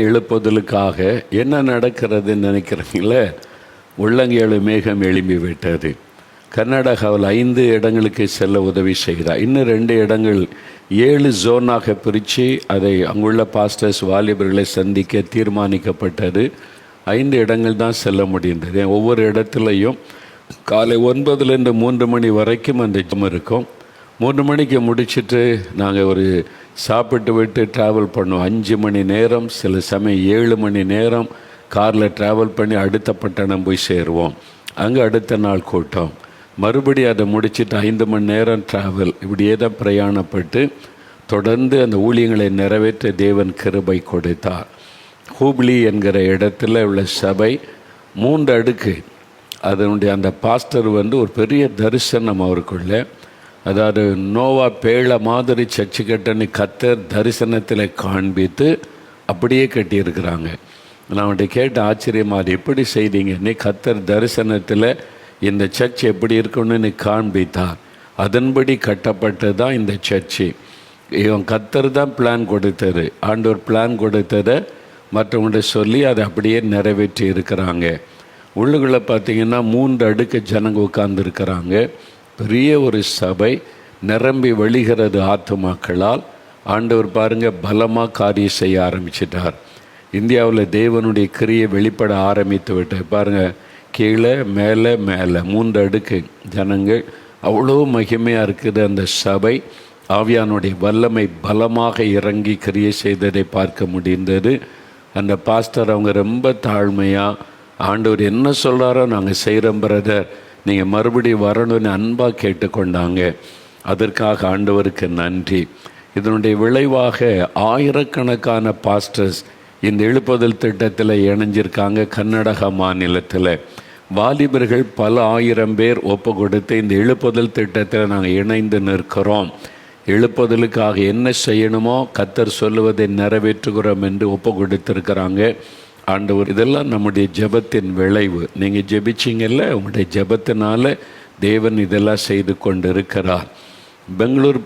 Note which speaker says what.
Speaker 1: எழுப்புதலுக்காக என்ன நடக்கிறதுன்னு நினைக்கிறீங்களே? உள்ளங்கேழு மேகம் எழும்பி விட்டது. கர்நாடகாவில் 5 இடங்களுக்கு செல்ல உதவி செய்கிறார். இன்னும் 2 இடங்கள் 7 ஜோனாக பிரித்து அதை அங்குள்ள பாஸ்டர்ஸ் வாலிபர்களை சந்திக்க தீர்மானிக்கப்பட்டது. 5 இடங்கள் தான் செல்ல முடிந்தது. ஒவ்வொரு இடத்துலையும் காலை 9லேருந்து 3 மணி வரைக்கும் அந்த ஜம் இருக்கும். 3 மணிக்கு முடிச்சுட்டு நாங்கள் ஒரு சாப்பிட்டு விட்டு ட்ராவல் பண்ணுவோம். 5 மணி நேரம், சில சமயம் 7 மணி நேரம் காரில் ட்ராவல் பண்ணி அடுத்த பட்டணம் போய் சேருவோம். அங்கே அடுத்த நாள் கூட்டம், மறுபடியும் அதை முடிச்சுட்டு 5 மணி நேரம் ட்ராவல். இப்படியே தான் பிரயாணப்பட்டு தொடர்ந்து அந்த ஊழியங்களை நிறைவேற்ற தேவன் கிருபை கொடுத்தார். ஹூப்ளி என்கிற இடத்துல உள்ள சபை 3 அடுக்கு. அதனுடைய அந்த பாஸ்டர் ஒரு பெரிய தரிசனம் அவருக்குள்ள, அதாவது நோவா பேழ மாதிரி சர்ச்சு கட்டணி கத்தர் தரிசனத்தில் காண்பித்து அப்படியே கட்டியிருக்கிறாங்க. நான் அவன்கிட்ட கேட்ட ஆச்சரியமா, அது எப்படி செய்தீங்க? நீ கத்தர் தரிசனத்தில் இந்த சர்ச் எப்படி இருக்குன்னு நீ காண்பித்தார், அதன்படி கட்டப்பட்டது தான் இந்த சர்ச்சு. இவன் கத்தர் தான் பிளான் கொடுத்தது, ஆண்டவர் பிளான் கொடுத்ததை மற்றவங்கள்ட்ட சொல்லி அதை அப்படியே நிறைவேற்றி இருக்கிறாங்க. உள்ளுக்குள்ளே பார்த்தீங்கன்னா 3 அடுக்கு ஜனங்க உட்கார்ந்துருக்கிறாங்க. பெரிய ஒரு சபை நிரம்பி வழிகிறது ஆத்துமாக்களால். ஆண்டவர் பாருங்கள் பலமாக காரியம் செய்ய ஆரம்பிச்சிட்டார். இந்தியாவில் தேவனுடைய கிரியை வெளிப்பட ஆரம்பித்து விட்டார். பாருங்கள், கீழே மேலே மேலே 3 அடுக்கு ஜனங்கள். அவ்வளோ மகிமையாக இருக்குது அந்த சபை. ஆவியானுடைய வல்லமை பலமாக இறங்கி கிரியை செய்ததை பார்க்க முடிந்தது. அந்த பாஸ்டர் அவங்க ரொம்ப தாழ்மையாக, ஆண்டவர் என்ன சொல்கிறாரோ நாங்கள் செய்கிறோம் பிரதர், நீங்கள் மறுபடியும் வரணும்னு அன்பாக கேட்டுக்கொண்டாங்க. அதற்காக ஆண்டவருக்கு நன்றி. இதனுடைய விளைவாக ஆயிரக்கணக்கான பாஸ்டர்ஸ் இந்த எழுப்புதல் திட்டத்தில் இணைஞ்சிருக்காங்க. கர்நாடகா மாநிலத்தில் வாலிபர்கள் பல 1000 பேர் ஒப்பு கொடுத்து இந்த எழுப்புதல் திட்டத்தில் நாங்கள் இணைந்து நிற்கிறோம். எழுப்புதலுக்காக என்ன செய்யணுமோ கத்தர் சொல்லுவதை நிறைவேற்றுகிறோம் என்று ஒப்பு கொடுத்துருக்கிறாங்க. ஆண்டவர் இதெல்லாம் நம்முடைய ஜெபத்தின் விளைவு. நீங்கள் ஜெபிச்சிங்கல்ல, உங்களுடைய ஜெபத்தினால தேவன் இதெல்லாம் செய்து கொண்டு இருக்கிறார். பெங்களூர்